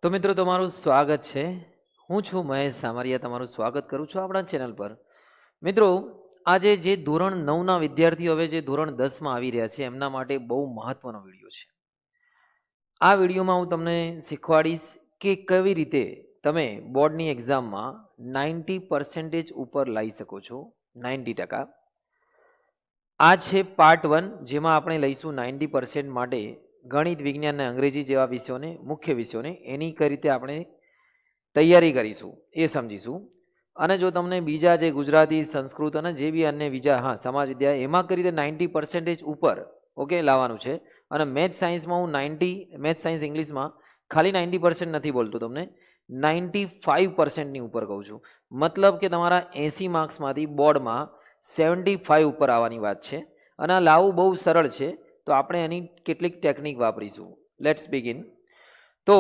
તો મિત્રો તમારું સ્વાગત છે. હું છું મહેશ સામરિયા, તમારું સ્વાગત કરું છું આપણા ચેનલ પર. મિત્રો, આજે જે ધોરણ 9ના વિદ્યાર્થીઓ હવે જે ધોરણ 10માં આવી રહ્યા છે એમના માટે બહુ મહત્વનો વિડીયો છે. આ વિડીયોમાં હું તમને શીખવાડીશ કે કેવી રીતે તમે બોર્ડની એક્ઝામમાં 90% ઉપર લાવી શકો છો. 90%. આ છે પાર્ટ 1, જેમાં આપણે લઈશું 90% માટે ગણિત, વિજ્ઞાન અને અંગ્રેજી જેવા વિષયોને, મુખ્ય વિષયોને, એની કઈ રીતે આપણે તૈયારી કરીશું એ સમજીશું. અને જો તમને બીજા જે ગુજરાતી, સંસ્કૃત અને જે બી અન્ય બીજા સમાજ વિદ્યા, એમાં કઈ રીતે 90% ઉપર ઓકે લાવવાનું છે. અને મેથ્સ સાયન્સમાં હું 90, મેથ્સ સાયન્સ ઇંગ્લિશમાં ખાલી 90% નથી બોલતો, તમને 95%ની ઉપર કહું છું. મતલબ કે તમારા 80 માર્ક્સમાંથી બોર્ડમાં 75 ઉપર આવવાની વાત છે. અને આ લાવવું બહુ સરળ છે, તો આપણે એની કેટલીક ટેકનિક વાપરીશું. Let's begin. તો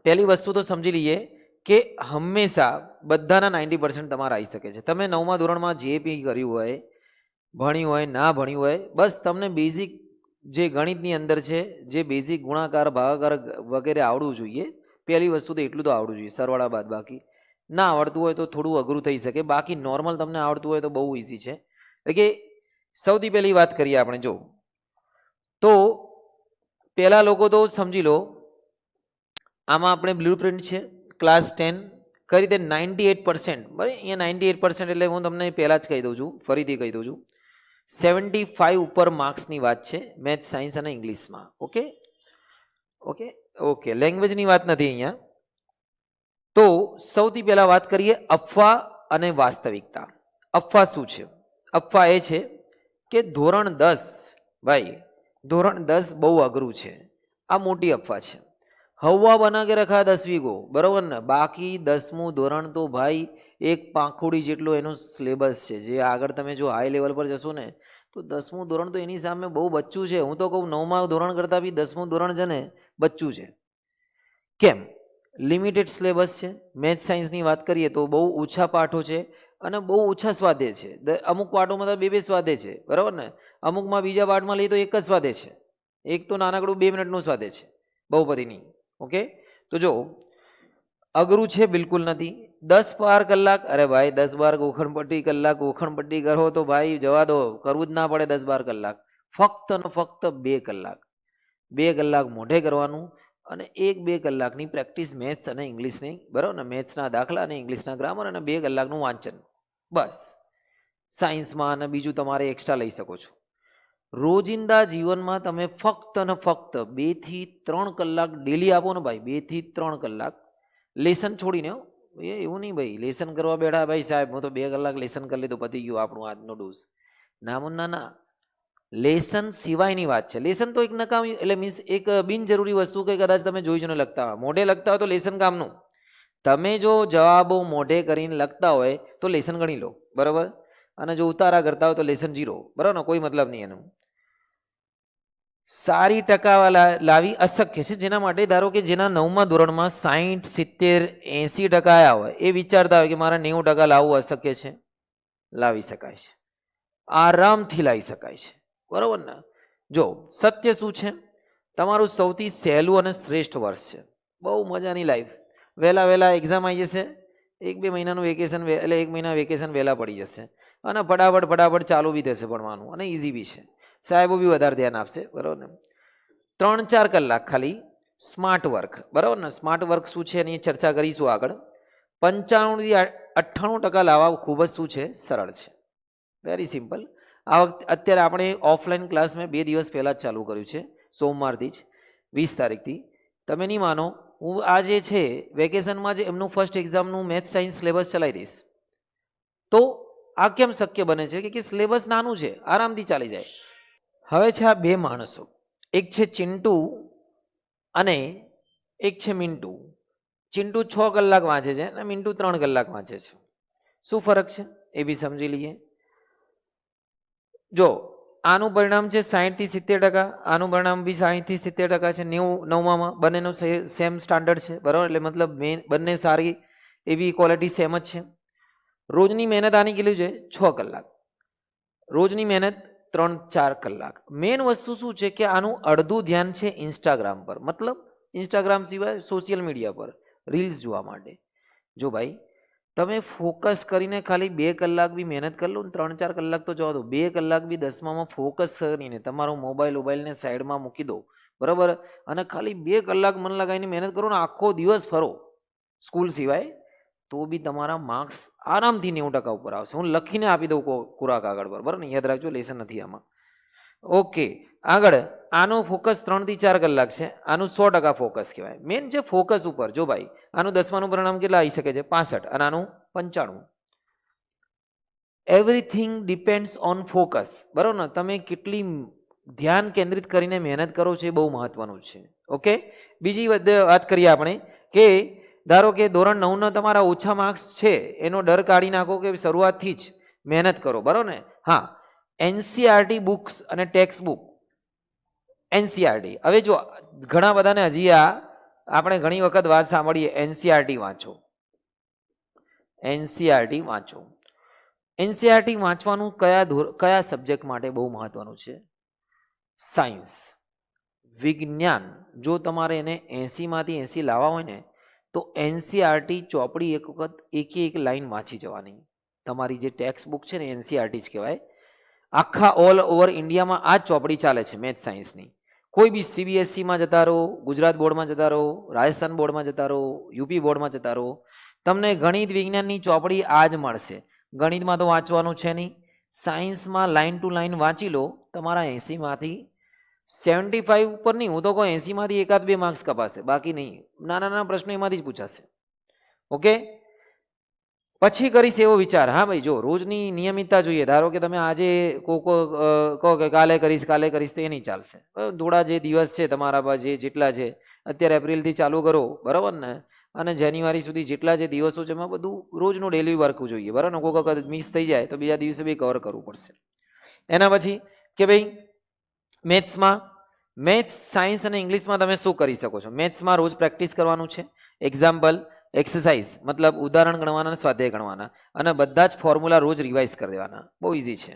પહેલી વસ્તુ તો સમજી લઈએ કે હંમેશા બધાના 90% તમારા આવી શકે છે. તમે 9મા ધોરણમાં જે બી કર્યું હોય, ભણ્યું હોય, ના ભણ્યું હોય, બસ તમને બેઝિક જે ગણિતની અંદર છે, જે બેઝિક ગુણાકાર, ભાગાકાર વગેરે આવડવું જોઈએ. પહેલી વસ્તુ તો એટલું તો આવડવું જોઈએ, સરવાળા બાદ બાકી. ના આવડતું હોય તો થોડું અઘરું થઈ શકે, બાકી નોર્મલ તમને આવડતું હોય તો બહુ ઇઝી છે. એટલે કે સૌથી પહેલી વાત કરીએ આપણે, જો તો પહેલા લોકો તો સમજી લો, આમાં આપણે બ્લુ પ્રિન્ટ છે ક્લાસ 10 કઈ રીતે 98%, બરાબર. અહીંયા 98% એટલે હું તમને પહેલાં જ કહી દઉં છું, ફરીથી કહી દઉં છું, 75 ઉપર માર્ક્સની વાત છે મેથ્સ, સાયન્સ અને ઇંગ્લિશમાં. ઓકે ઓકે ઓકે, લેંગ્વેજની વાત નથી અહીંયા. તો સૌથી પહેલા વાત કરીએ અફવા અને વાસ્તવિકતા. અફવા શું છે? અફવા એ છે કે ધોરણ 10, ભાઈ ધોરણ 10 બહુ અઘરું છે. આ મોટી અફવા છે. હવા બના કે રખા 10वीं को, બરોબર ને. બાકી 10મું ધોરણ તો ભાઈ એક પાંખુડી જેટલો એનો સિલેબસ છે. જે આગળ તમે જો હાઈ લેવલ પર જશો ને તો 10મું ધોરણ તો એની સામે બહુ બચ્ચું છે. હું તો કહું 9મા ધોરણ કરતાં બી 10મું ધોરણ છે ને બચ્ચું છે. કેમ? લિમિટેડ સિલેબસ છે. મેથ્સ સાયન્સની વાત કરીએ તો બહુ ઓછા પાઠો છે અને બહુ ઓછા સ્વાધ્યાય છે. અમુક પાઠોમાં તો બે સ્વાધ્યાય છે, બરાબર ને. અમુકમાં બીજા પાઠમાં લઈએ તો એક જ સ્વાધ્યાય છે. એક તો નાનકડું 2 મિનિટનું સ્વાધ્યાય છે, બહુપદીની. ઓકે, તો જો અઘરું છે બિલકુલ નથી. 10-12 કલાક, અરે ભાઈ 10-12 ગોખણપટ્ટી કલાક ગોખણપટ્ટી કરો તો ભાઈ જવા દો, કરવું જ ના પડે 10-12 કલાક. ફક્ત ને ફક્ત 2 કલાક, 2 કલાક મોઢે કરવાનું અને 1-2 કલાકની પ્રેક્ટિસ મેથ્સ અને ઇંગ્લિશની, બરાબર ને. મેથ્સના દાખલા અને ઇંગ્લિશના ગ્રામર અને 2 કલાકનું વાંચન, બસ. સાયન્સમાં અને બીજું તમારે એક્સ્ટ્રા લઈ શકો છો. રોજિંદા જીવનમાં તમે ફક્ત ને ફક્ત 2 થી 3 કલાક ડેલી આપો ને ભાઈ, 2 થી 3 કલાક લેસન છોડીને. એવું નહીં ભાઈ લેસન કરવા બેઠા, ભાઈ સાહેબ હું તો 2 કલાક લેસન કરી લીધું, પતી ગયું આપણું આજનો ડોઝ. ના, લેસન સિવાયની વાત છે. લેસન તો એક નકામી, એટલે મીન્સ એક બિનજરૂરી વસ્તુ કે કદાચ તમે જોઈ જોઈને લખતા હોય, મોઢે લખતા હોય તો લેસન કામનું. તમે જો જવાબો મોઢે કરીને લખતા હોય તો લેસન ગણી લો, બરાબર. અને જો ઉતારા કરતા હોય તો લેસન 0, બરાબર ને, કોઈ મતલબ નહીં એનું. સારી ટકા લાવી અશક્ય છે. જેના માટે ધારો કે જેના 9મા ધોરણમાં 60, 70, 80% આવ્યા હોય, એ વિચારતા હોય કે મારા 90% લાવવું અશક્ય છે. લાવી શકાય છે, આરામથી લાવી શકાય છે, બરાબર ને. જો સત્ય શું છે, તમારું સૌથી સહેલું અને શ્રેષ્ઠ વર્ષ છે. બહુ મજાની લાઈફ. વહેલા એક્ઝામ આવી જશે, 1-2 મહિનાનું વેકેશન, એટલે 1 મહિના વેકેશન વહેલા પડી જશે અને ફટાફટ ચાલુ બી થશે ભણવાનું અને ઇઝી બી છે. સાહેબો બી વધારે ધ્યાન આપશે, બરાબર ને. 3-4 કલાક ખાલી સ્માર્ટ વર્ક, બરાબર ને. સ્માર્ટ વર્ક શું છે એની ચર્ચા કરીશું આગળ. 95 થી 98% લાવવા ખૂબ જ શું છે, સરળ છે, વેરી સિમ્પલ. આ વખતે અત્યારે આપણે ઓફલાઈન ક્લાસ મેં 2 દિવસ પહેલાં જ ચાલુ કર્યું છે, સોમવારથી જ, 20 તારીખથી. તમે નહીં માનો, હું આ જે છે વેકેશનમાં જ એમનું ફર્સ્ટ એક્ઝામનું મેથ્સ સાયન્સ સિલેબસ ચલાવી દઈશ. તો આ કેમ શક્ય બને છે કે સિલેબસ નાનું છે, આરામથી ચાલી જાય. હવે છે આ 2 માણસો, એક છે ચિંટુ અને એક છે મિન્ટુ. ચિંટુ 6 કલાક વાંચે છે અને મિન્ટુ 3 કલાક વાંચે છે. શું ફરક છે એ બી સમજી લઈએ. જો આનું પરિણામ છે 60 થી 70%, આનું પરિણામ બી 60 થી 70% છે. 9માં બંનેનું સેમ સ્ટાન્ડર્ડ છે, બરાબર. એટલે મતલબ બંને સારી એવી ક્વોલિટી સેમ જ છે. રોજની મહેનત આની કેટલી છે, 6 કલાક. રોજની મહેનત 3-4 કલાક. મેઇન વસ્તુ શું છે કે આનું અડધું ધ્યાન છે ઇન્સ્ટાગ્રામ પર. મતલબ ઇન્સ્ટાગ્રામ સિવાય સોશિયલ મીડિયા પર રીલ્સ જોવા માટે. જો ભાઈ તમે ફોકસ કરીને ખાલી 2 કલાક બી મહેનત કરી લો ને, 3-4 કલાક તો જવા દો, 2 કલાક બી 10માં ફોકસ કરીને તમારો મોબાઈલને સાઈડમાં મૂકી દો, બરાબર, અને ખાલી 2 કલાક મન લગાવીને મહેનત કરો ને આખો દિવસ ફરો સ્કૂલ સિવાય, તો બી તમારા માર્ક્સ આરામથી 90% ઉપર આવશે. હું લખીને આપી દઉં કોરા કાગળ પર, બરાબર ને, યાદ રાખજો, લેસન નથી આમાં. ઓકે, આગળ આનો ફોકસ 3 થી 4 કલાક છે, આનું 100% ફોકસ કહેવાય. મેન છે ફોકસ ઉપર. જો ભાઈ આનું 10માનું પરિણામ કેટલા આવી શકે છે? 65, અને આનું 95. એવરીથિંગ ડિપેન્ડ્સ ઓન ફોકસ, બરાબર ને. તમે કેટલી ધ્યાન કેન્દ્રિત કરીને મહેનત કરો છો એ બહુ મહત્વનું છે. ઓકે, બીજી વાત કરીએ આપણે કે ધારો કે ધોરણ 9ના તમારા ઓછા માર્ક્સ છે, એનો ડર કાઢી નાખો કે શરૂઆતથી જ મહેનત કરો, બરાબર ને. હા, એનસીઆરટી બુક્સ અને ટેક્સ્ટ બુક. એનસીઆરટી, હવે જો ઘણા બધાને હજી આપણે ઘણી વખત વાત સાંભળીએ, એનસીઆરટી વાંચો, એનસીઆરટી વાંચો. એનસીઆરટી વાંચવાનું કયા સબ્જેક્ટ માટે બહુ મહત્વનું છે? સાયન્સ, વિજ્ઞાન. જો તમારે એને 80માંથી 80 લાવવા હોય ને તો એનસીઆરટી ચોપડી એક વખત એક લાઈન વાંચી જવાની. તમારી જે ટેક્સ્ટ બુક છે ને એનસીઆરટી જ કહેવાય. આખા ઓલ ઓવર ઇન્ડિયામાં આ જ ચોપડી ચાલે છે મેથ્સ સાયન્સની. કોઈ બી સીબીએસસીમાં જતા રહો, ગુજરાત બોર્ડમાં જતા રહો, રાજસ્થાન બોર્ડમાં જતા રહો, યુપી બોર્ડમાં જતા રહો, તમને ગણિત વિજ્ઞાનની ચોપડી આ જ મળશે. ગણિતમાં તો વાંચવાનું છે નહીં, સાયન્સમાં લાઈન ટુ લાઈન વાંચી લો, તમારા 80માંથી 75 ઉપર નહીં, હું તો કહું 80માંથી 1-2 માર્ક્સ કપાશે, બાકી નહીં. નાના નાના પ્રશ્નો એમાંથી જ પૂછાશે. ઓકે, પછી કરીશ એવો વિચાર. હા ભાઈ, જો રોજની નિયમિતતા જોઈએ. ધારો કે તમે આજે કહો કે કાલે કરીશ તો એ નહીં ચાલશે. થોડા જે દિવસ છે તમારા પાસે જેટલા છે, અત્યારે એપ્રિલથી ચાલુ કરો, બરાબર ને, અને જાન્યુઆરી સુધી જેટલા જે દિવસો છે એમાં બધું રોજનું ડેલી વર્ક જોઈએ, બરાબર ને. કોઈ વખત મિસ થઈ જાય તો બીજા દિવસે બી કવર કરવું પડશે. એના પછી કે ભાઈ મેથ્સ, સાયન્સ અને ઇંગ્લિશમાં તમે શું કરી શકો છો? મેથ્સમાં રોજ પ્રેક્ટિસ કરવાનું છે. એક્ઝામ્પલ, એક્સરસાઇઝ, મતલબ ઉદાહરણ ગણવાના અને સ્વાધ્યાય ગણવાના, અને બધા જ ફોર્મ્યુલા રોજ રિવાઇઝ કરી દેવાના. બહુ ઇઝી છે.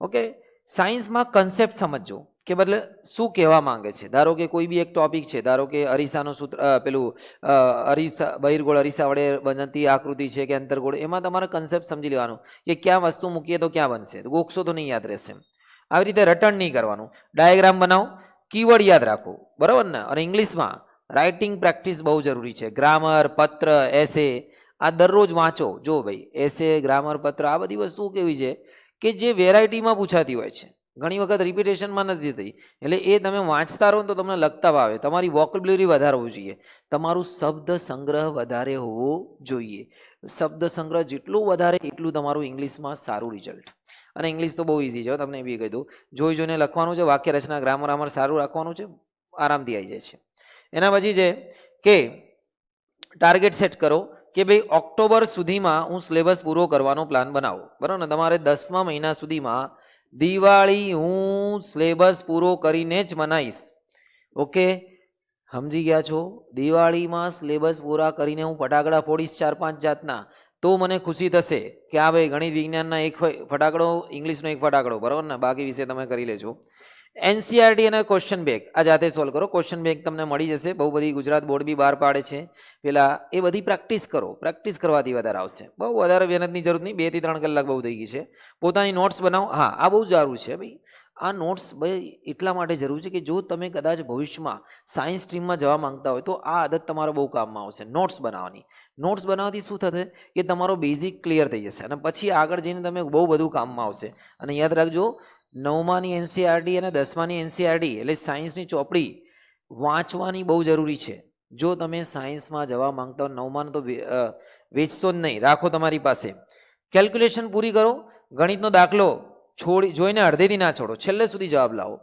ઓકે, સાયન્સમાં કન્સેપ્ટ સમજો કે બદલે શું કહેવા માંગે છે. ધારો કે કોઈ બી એક ટોપિક છે, ધારો કે અરીસાનું સૂત્ર, પેલું અરીસા, બહિર્ગોળ અરીસા વડે બનતી આકૃતિ છે કે અંતરગોળ, એમાં તમારે કન્સેપ્ટ સમજી લેવાનું કે ક્યાં વસ્તુ મૂકીએ તો ક્યાં બનશે. ગોખશો તો નહીં યાદ રહેશે. આવી રીતે રટણ નહીં કરવાનું. ડાયાગ્રામ બનાવો, કીવર્ડ યાદ રાખો, બરાબર ને. અને ઇંગ્લિશમાં રાઇટિંગ પ્રેક્ટિસ બહુ જરૂરી છે. ગ્રામર, પત્ર, એસે આ દરરોજ વાંચો. જો ભાઈ એસે, ગ્રામર, પત્ર આ બધી વસ્તુ કેવી છે કે જે વેરાયટીમાં પૂછાતી હોય છે, ઘણી વખત રિપીટેશનમાં નથી થતી. એટલે એ તમે વાંચતા રહો ને તો તમને લખતા ભાવે. તમારી વોકેબ્યુલરી વધારે હોવી જોઈએ, તમારું શબ્દ સંગ્રહ વધારે હોવો જોઈએ. શબ્દ સંગ્રહ જેટલું વધારે એટલું તમારું ઇંગ્લિશમાં સારું રિઝલ્ટ. અને ઇંગ્લિશ તો બહુ ઇઝી છે, તમને બી કહી દઉં. જોઈને લખવાનું છે, વાક્ય રચના, ગ્રામર સારું રાખવાનું છે, આરામથી આવી જાય છે. એના પછી છે કે ટાર્ગેટ સેટ કરો કે ભાઈ ઓક્ટોબર સુધીમાં હું સિલેબસ પૂરો કરવાનો પ્લાન બનાવો, બરાબર ને. તમારે 10મા મહિના સુધીમાં દિવાળી હું સિલેબસ પૂરો કરીને જ મનાવીશ. ઓકે, સમજી ગયા છો? દિવાળીમાં સિલેબસ પૂરા કરીને હું ફટાકડા ફોડીશ 4-5 જાતના, તો મને ખુશી થશે કે હા ભાઈ ગણિત વિજ્ઞાનના એક ફટાકડો, ઇંગ્લિશનો એક ફટાકડો, બરાબર ને. બાકી વિશે તમે કરી લેજો. એનસીઆરટી અને ક્વેશ્ચન બેંક આ જાતે સોલ્વ કરો. ક્વેશ્ચન બેંક તમને મળી જશે, બહુ બધી ગુજરાત બોર્ડ બી બહાર પાડે છે પેલા. એ બધી પ્રેક્ટિસ કરો, પ્રેક્ટિસ કરવાથી વધારે આવશે. બહુ વધારે મહેનતની જરૂર નહીં, 2 થી 3 કલાક બહુ થઈ ગઈ છે. પોતાની નોટ્સ બનાવો. હા, આ બહુ સારું છે ભાઈ. આ નોટ્સ ભાઈ એટલા માટે જરૂર છે કે જો તમે કદાચ ભવિષ્યમાં સાયન્સ સ્ટ્રીમમાં જવા માંગતા હોય તો આ આદત તમારા બહુ કામમાં આવશે, નોટ્સ બનાવવાની. નોટ્સ બનાવવાથી શું થશે કે તમારો બેઝિક ક્લિયર થઈ જશે, અને પછી આગળ જઈને તમે બહુ બધું કામમાં આવશે. અને યાદ રાખજો, 9માની એનસીઆરટી અને 10માની એનસીઆરટી એટલે સાયન્સની ચોપડી વાંચવાની બહુ જરૂરી છે. જો તમે સાયન્સમાં જવા માંગતા હો, 9માનું તો વેચશો જ નહીં, રાખો તમારી પાસે. કેલ્ક્યુલેશન પૂરી કરો. ગણિતનો દાખલો જોઈને અડધેથી ના છોડો, છેલ્લે સુધી જવાબ લાવો.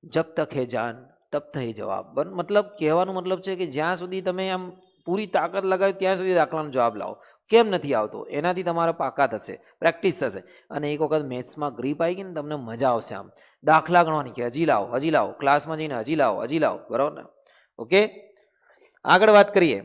જબ તક હે જાન તબ તક હે જવાબ. મતલબ કહેવાનો મતલબ છે કે જ્યાં સુધી તમે આમ પૂરી તાકાત લગાવી ત્યાં સુધી દાખલાનો જવાબ લાવો. કેમ નથી આવતો? એનાથી તમારા પાકા થશે, પ્રેક્ટિસ થશે. અને એક વખત મેથ્સમાં ગ્રીપ આવી ગઈ ને તમને મજા આવશે આમ દાખલા ગણવાની કે હજી લાવો, ક્લાસમાં જઈને હજી લાવો, બરાબર ને. ઓકે, આગળ વાત કરીએ.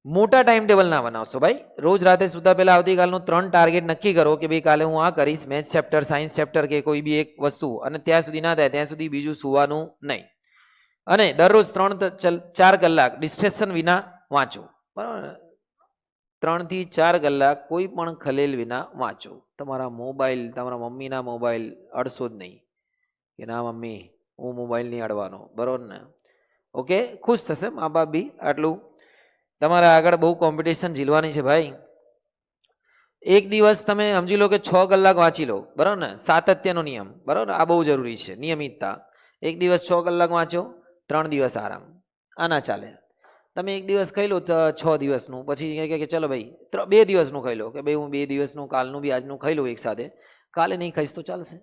મોટા ટાઈમ ટેબલ ના બનાવશો ભાઈ. રોજ રાતે સુતા પહેલા આવતીકાલનું 3 ટાર્ગેટ નક્કી કરો કે ભાઈ કાલે હું આ કરીશ, મેથ્સ ચેપ્ટર, સાયન્સ ચેપ્ટર કે કોઈ બી એક વસ્તુ, અને ત્યાં સુધી ના થાય ત્યાં સુધી બીજું સુવાનું નહીં. અને દરરોજ 4 કલાક ડિસ્ટ્રેક્શન વિના વાંચો. બરાબર, 3 થી 4 કલાક કોઈ પણ ખલેલ વિના વાંચો. તમારા મોબાઈલ, તમારા મમ્મીના મોબાઈલ અડશો જ નહીં કે ના મમ્મી હું મોબાઈલ નહીં અડવાનો, બરોબર ને? ઓકે, ખુશ થશે મા બાપ બી. આટલું તમારે આગળ બહુ કોમ્પિટિશન ઝીલવાની છે ભાઈ. એક દિવસ તમે સમજી લો કે 6 કલાક વાંચી લો, બરાબર ને? સાતત્યનો નિયમ, બરાબર, આ બહુ જરૂરી છે, નિયમિતતા. એક દિવસ 6 કલાક વાંચો, 3 દિવસ આરામ. આના ચાલે. તમે એક દિવસ ખાઈ લો 6 દિવસનું, પછી કે ચલો ભાઈ 2 દિવસનું ખાઈ લો, કે ભાઈ હું 2 દિવસનું કાલનું બી આજનું ખાઈ લઉં એક સાથે, કાલે નહીં ખાઈશ તો ચાલશે?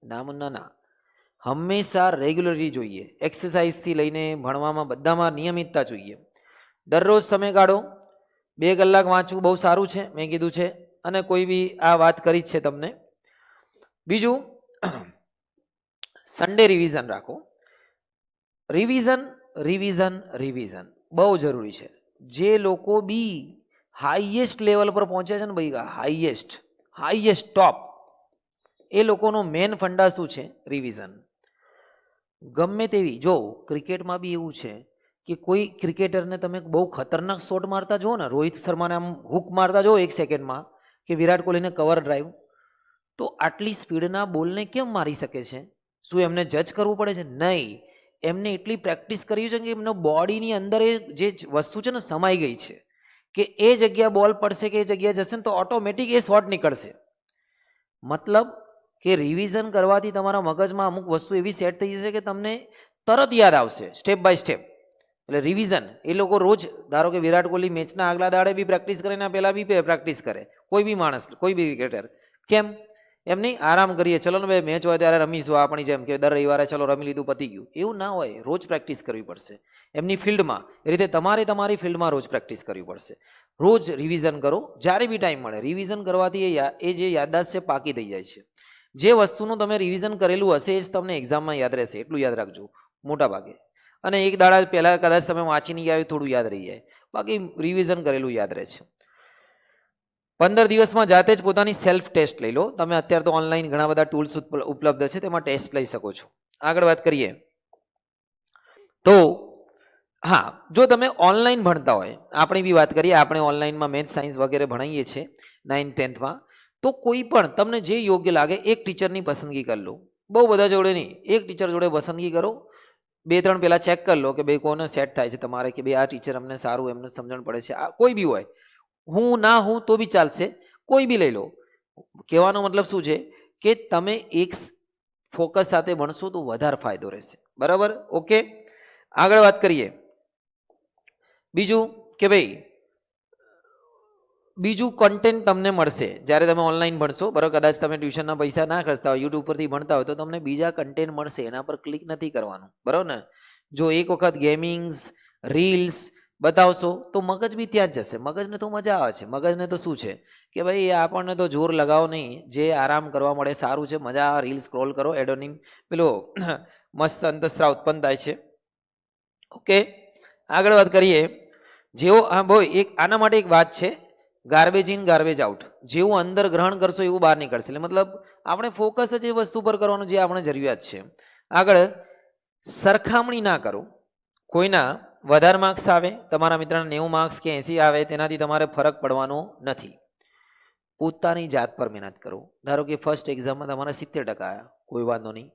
ના ના ના, હંમેશા રેગ્યુલરી જોઈએ. એક્સરસાઇઝથી લઈને ભણવામાં બધામાં નિયમિતતા જોઈએ. દરરોજ સમય કાઢો, 2 કલાક વાંચવું બહુ સારું છે, મેં કીધું છે, અને કોઈ બી આ વાત કરી જ છે તમને. બીજું, સન્ડે રિવિઝન રાખો. રિવિઝન રિવિઝન રિવિઝન બહુ જરૂરી છે. જે લોકો બી હાઈએસ્ટ લેવલ પર પહોંચ્યા છે ને ભાઈ, હાઈએસ્ટ ટોપ, એ લોકોનો મેન ફંડા શું છે? રિવિઝન. ગમે તેવી, જો ક્રિકેટમાં બી એવું છે કે કોઈ ક્રિકેટરને તમે બહુ ખતરનાક શોટ મારતા જુઓ ને, રોહિત શર્માને આમ હુક મારતા જુઓ 1 સેકન્ડમાં, કે વિરાટ કોહલીને કવર ડ્રાઈવ, તો આટલી સ્પીડના બોલને કેમ મારી શકે છે? શું એમને જજ કરવું પડે છે? નહીં. એમને એટલી પ્રેક્ટિસ કરી છે કે એમનો બોડીની અંદર એ જે વસ્તુ છે ને સમાઈ ગઈ છે, કે એ જગ્યા બોલ પડશે કે એ જગ્યા જશે ને તો ઓટોમેટિક એ શોટ નીકળશે. મતલબ કે રિવિઝન કરવાથી તમારા મગજમાં અમુક વસ્તુ એવી સેટ થઈ જશે કે તમને તરત યાદ આવશે, સ્ટેપ બાય સ્ટેપ. એટલે રિવિઝન, એ લોકો રોજ, ધારો કે વિરાટ કોહલી મેચના આગલા દાડે બી પ્રેક્ટિસ કરે ને પહેલાં બી પ્રેક્ટિસ કરે, કોઈ બી માણસ, કોઈ બી ક્રિકેટર. કેમ? એમ નહીં આરામ કરીએ, ચલો ને ભાઈ મેચ હોય ત્યારે રમીશું આપણી જેમ, કે દર રવિવારે ચલો રમી લીધું પતી ગયું, એવું ના હોય. રોજ પ્રેક્ટિસ કરવી પડશે એમની ફિલ્ડમાં. એ રીતે તમારે તમારી ફિલ્ડમાં રોજ પ્રેક્ટિસ કરવી પડશે. રોજ રિવિઝન કરો, જ્યારે બી ટાઈમ મળે. રિવિઝન કરવાથી એ જે યાદદાસ્ત છે પાકી થઈ જાય છે. જે વસ્તુનું તમે રિવિઝન કરેલું હશે એ જ તમને એક્ઝામમાં યાદ રહેશે, એટલું યાદ રાખજો મોટા ભાગે. અને એક દાડા પહેલાં કદાચ તમે વાંચી નહીં આવ્યું, થોડું યાદ રહી જાય, બાકી રિવિઝન કરેલું યાદ રહે છે. 15 દિવસમાં જાતે જ પોતાની સેલ્ફ ટેસ્ટ લઈ લો. તમે અત્યારે તો ઓનલાઈન ઘણા બધા ટૂલ્સ ઉપલબ્ધ છે, તેમાં ટેસ્ટ લઈ શકો છો. આગળ વાત કરીએ તો, હા, જો તમે ઓનલાઈન ભણતા હોય, આપણે બી વાત કરીએ, આપણે ઓનલાઈનમાં મેથ્સ, સાયન્સ વગેરે ભણાવીએ છીએ 9th 10thમાં, તો કોઈ પણ તમને જે યોગ્ય લાગે એક ટીચરની પસંદગી કરી લો. બહુ બધા જોડે નહીં, એક ટીચર જોડે પસંદગી કરો. 2-3 પહેલાં ચેક કરી લો કે ભાઈ કોને સેટ થાય છે તમારે, કે ભાઈ આ ટીચર અમને સારું, એમને સમજણ પડે છે. આ કોઈ બી હોય, હું ના હું તો બી ચાલશે, કોઈ બી લઈ લો. કહેવાનો મતલબ શું છે કે તમે એક ફોકસ સાથે ભણશો તો વધારે ફાયદો રહેશે. બરાબર? ઓકે, આગળ વાત કરીએ. બીજું કે ભાઈ, બીજું કન્ટેન્ટ તમને મળશે જ્યારે તમે ઓનલાઈન ભણશો. બરાબર? કદાચ તમે ટ્યુશનના પૈસા ના ખર્ચતા હોય, યુટ્યુબ પરથી ભણતા હોય, તો તમને બીજા કન્ટેન્ટ મળશે, એના પર ક્લિક નથી કરવાનું. બરાબર ને? જો એક વખત ગેમિંગ્સ, રીલ્સ બતાવશો તો મગજ બી ત્યાં જ જશે. મગજને તો મજા આવે છે. મગજને તો શું છે કે ભાઈ આપણને તો જોર લગાવો નહીં, જે આરામ કરવા મળે સારું છે, મજા આવે. રીલ સ્ક્રોલ કરો, એડોનિમ પેલો મસ્ત અંતસ્રાવ ઉત્પન્ન થાય છે. ઓકે, આગળ વાત કરીએ. જેવો હા ભાઈ, એક આના માટે એક વાત છે, ગાર્બેજ ઇન ગાર્બેજ આઉટ. જેવું અંદર ગ્રહણ કરશો એવું બહાર નીકળશે. એટલે મતલબ આપણે ફોકસ જ એ વસ્તુ પર કરવાનું જે આપણે જરૂરિયાત છે. આગળ, સરખામણી ના કરો. કોઈના વધારે માર્ક્સ આવે, તમારા મિત્રના 90 માર્ક્સ કે 80 આવે, તેનાથી તમારે ફરક પડવાનો નથી. પોતાની જાત પર મહેનત કરો. ધારો કે ફર્સ્ટ એક્ઝામમાં તમારા 70% આવ્યા, કોઈ વાંધો નહીં,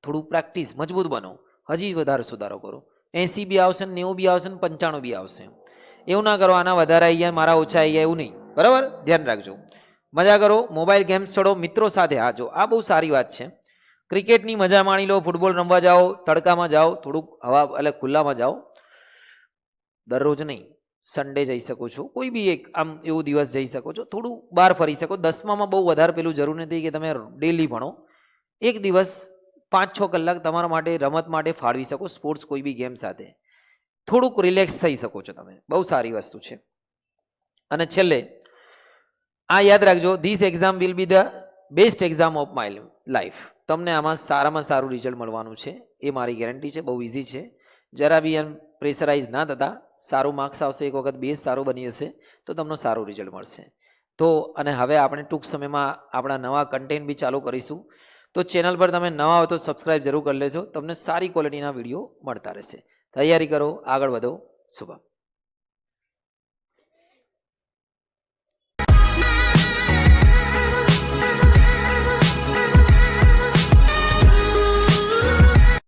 થોડું પ્રેક્ટિસ, મજબૂત બનો, હજી વધારે સુધારો કરો. 80 બી આવશે ને 90 બી આવશે ને 95 બી આવશે. એવું ના કરો આના વધારે આવી ગયા મારા ઓછા આવી ગયા, એવું નહીં. બરાબર? ધ્યાન રાખજો. મજા કરો, મોબાઈલ ગેમ્સ છોડો, મિત્રો સાથે. હા, જો આ બહુ સારી વાત છે. ક્રિકેટની મજા માણી લો, ફૂટબોલ રમવા જાઓ, તડકામાં જાઓ, થોડુંક હવા એટલે ખુલ્લામાં જાઓ. દરરોજ નહીં, સન્ડે જઈ શકો છો, કોઈ બી એક આમ એવું દિવસ જઈ શકો છો, થોડું બહાર ફરી શકો. 10માં બહુ વધારે પેલું જરૂર નથી કે તમે ડેલી ભણો. એક દિવસ 5-6 કલાક તમારા માટે રમત માટે ફાળવી શકો, સ્પોર્ટ્સ કોઈ બી ગેમ સાથે. થોડુંક રિલેક્સ થઈ શકો છો તમે. બહુ સારી વસ્તુ છે. અને છેલ્લે આ યાદ રાખજો, this exam will be the best exam of my life. તમને આમાં સારામાં સારું રિઝલ્ટ મળવાનું છે, એ મારી ગેરંટી છે. બહુ ઇઝી છે. જરા બી એમ પ્રેશરાઇઝ ના થતા, સારું માર્ક્સ આવશે. એક વખત બેઝ સારું બની જશે તો તમને સારું રિઝલ્ટ મળશે. તો અને હવે આપણે ટૂંક સમયમાં આપણા નવા કન્ટેન્ટ બી ચાલુ કરીશું. તો ચેનલ પર તમે નવા હો તો સબસ્ક્રાઇબ જરૂર કરી લેજો. તમને સારી ક્વોલિટીના વિડીયો મળતા રહેશે. તૈયારી કરો, આગળ વધો. શુભમ.